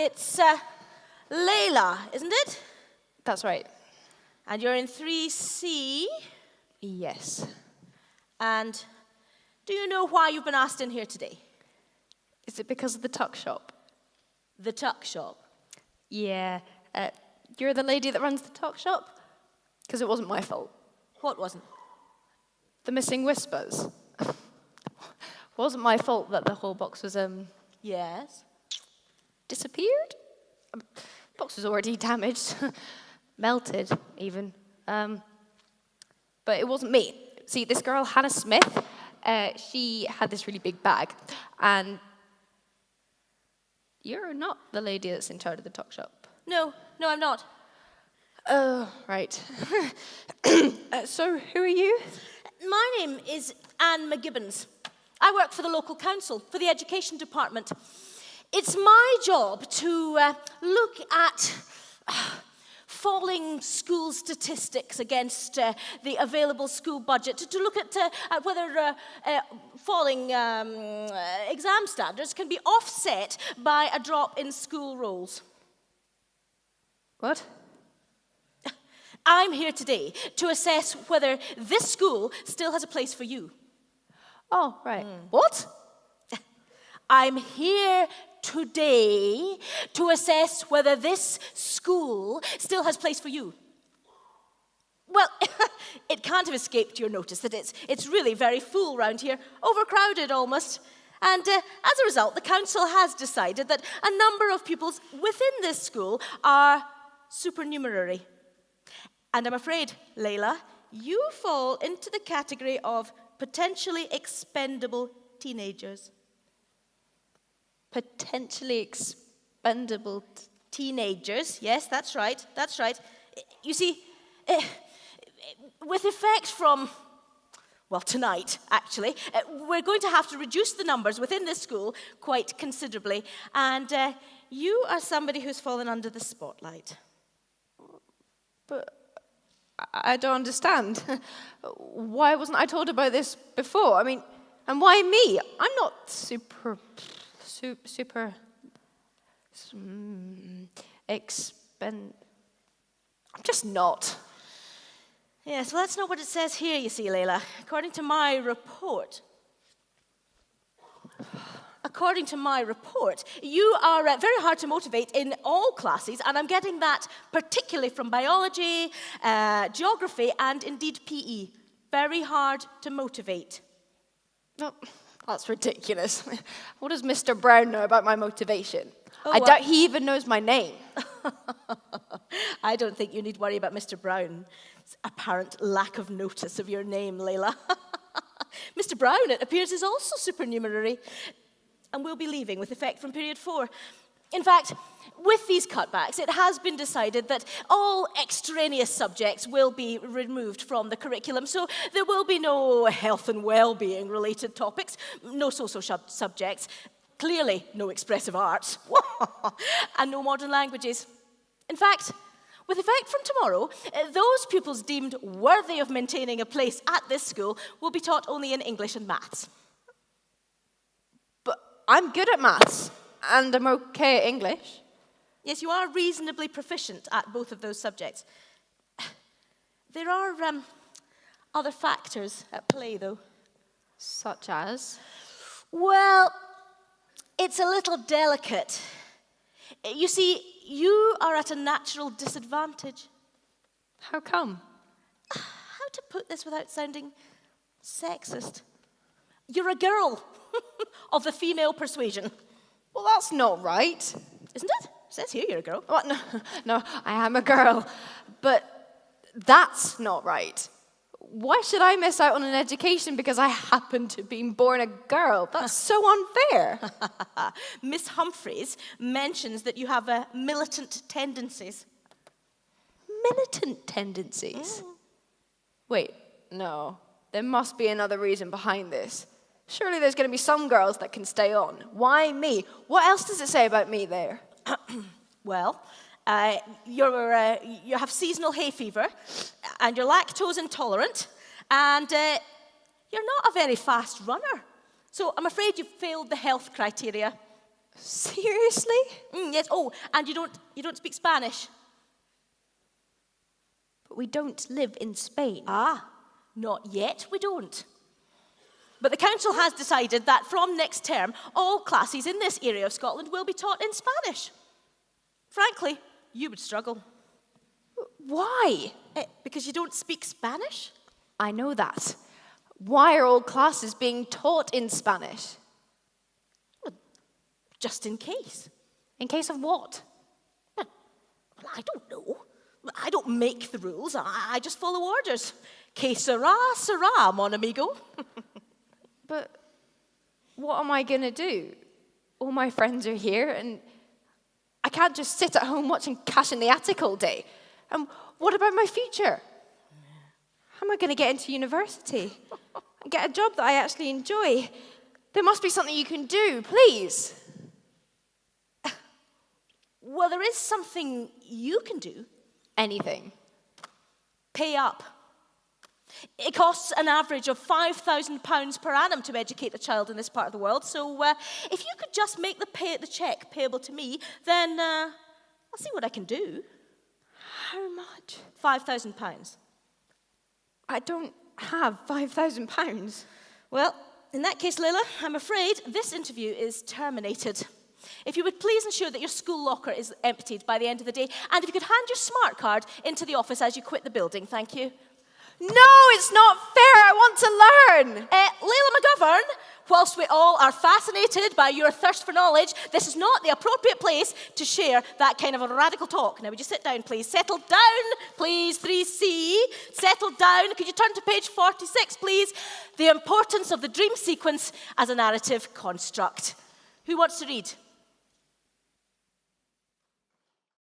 it's Layla, isn't it? That's right. And you're in 3C. Yes. And do you know why you've been asked in here today? Is it because of the tuck shop? The tuck shop. Yeah. You're the lady that runs the tuck shop? Because it wasn't my fault. What wasn't? The missing whispers. Wasn't my fault that the whole box was, Yes. disappeared? Box was already damaged. Melted, even. But it wasn't me. See, this girl, Hannah Smith, she had this really big bag. And you're not the lady that's in charge of the tuck shop. No, I'm not. Oh, right. So, who are you? My name is Anne McGibbons. I work for the local council, for the education department. It's my job to look at falling school statistics against the available school budget, to look at whether falling exam standards can be offset by a drop in school rolls. What? I'm here today to assess whether this school still has a place for you. Oh, right. What? I'm here today to assess whether this school still has place for you. Well, it can't have escaped your notice that it's really very full round here, overcrowded almost. And as a result, the council has decided that a number of pupils within this school are supernumerary. And I'm afraid, Layla, you fall into the category of potentially expendable teenagers. Potentially expendable Teenagers, yes, that's right. You see, with effect from, well, tonight, actually, we're going to have to reduce the numbers within this school quite considerably. And you are somebody who's fallen under the spotlight. But I don't understand. Why wasn't I told about this before? I mean, and why me? I'm not I'm just not. Yes, well, that's not what it says here, you see, Layla. According to my report, you are very hard to motivate in all classes, and I'm getting that particularly from biology, geography, and indeed PE. Very hard to motivate. No, that's ridiculous. What does Mr. Brown know about my motivation? Oh, I doubt he even knows my name. I don't think you need worry about Mr. Brown's apparent lack of notice of your name, Layla. Mr. Brown, it appears, is also supernumerary, and will be leaving with effect from period 4. In fact, with these cutbacks, it has been decided that all extraneous subjects will be removed from the curriculum, so there will be no health and well-being related topics, no social subjects, clearly no expressive arts, and no modern languages. In fact, with effect from tomorrow, those pupils deemed worthy of maintaining a place at this school will be taught only in English and maths. But I'm good at maths, and I'm okay at English. Yes, you are reasonably proficient at both of those subjects. There are other factors at play, though. Such as? Well, it's a little delicate. You see, you are at a natural disadvantage. How come? How to put this without sounding sexist? You're a girl of the female persuasion. Well, that's not right. Isn't it? It says here you're a girl. What? No, I am a girl. But that's not right. Why should I miss out on an education because I happen to be born a girl? That's so unfair. Miss Humphreys mentions that you have militant tendencies. Militant tendencies? Wait, no. There must be another reason behind this. Surely there's going to be some girls that can stay on. Why me? What else does it say about me there? Well, you have seasonal hay fever, and you're lactose intolerant, and you're not a very fast runner. So I'm afraid you've failed the health criteria. Seriously? Yes. Oh, and you don't speak Spanish. But we don't live in Spain. Ah, not yet. We don't. But the council has decided that from next term, all classes in this area of Scotland will be taught in Spanish. Frankly, you would struggle. Why? Because you don't speak Spanish? I know that. Why are all classes being taught in Spanish? Just in case. In case of what? Well, I don't know. I don't make the rules. I just follow orders. Que sera, sera, mon amigo. But what am I going to do? All my friends are here, and I can't just sit at home watching Cash in the Attic all day. And what about my future? How am I going to get into university and get a job that I actually enjoy? There must be something you can do, please. Well, there is something you can do. Anything. Pay up. It costs an average of £5,000 per annum to educate a child in this part of the world. So if you could just make the cheque payable to me, then I'll see what I can do. How much? £5,000. I don't have £5,000. Well, in that case, Leila, I'm afraid this interview is terminated. If you would please ensure that your school locker is emptied by the end of the day, and if you could hand your smart card into the office as you quit the building, thank you. No, it's not fair. I want to learn. Leila McGovern, whilst we all are fascinated by your thirst for knowledge, this is not the appropriate place to share that kind of a radical talk. Now, would you sit down, please? Settle down, please, 3C. Settle down. Could you turn to page 46, please? The importance of the dream sequence as a narrative construct. Who wants to read?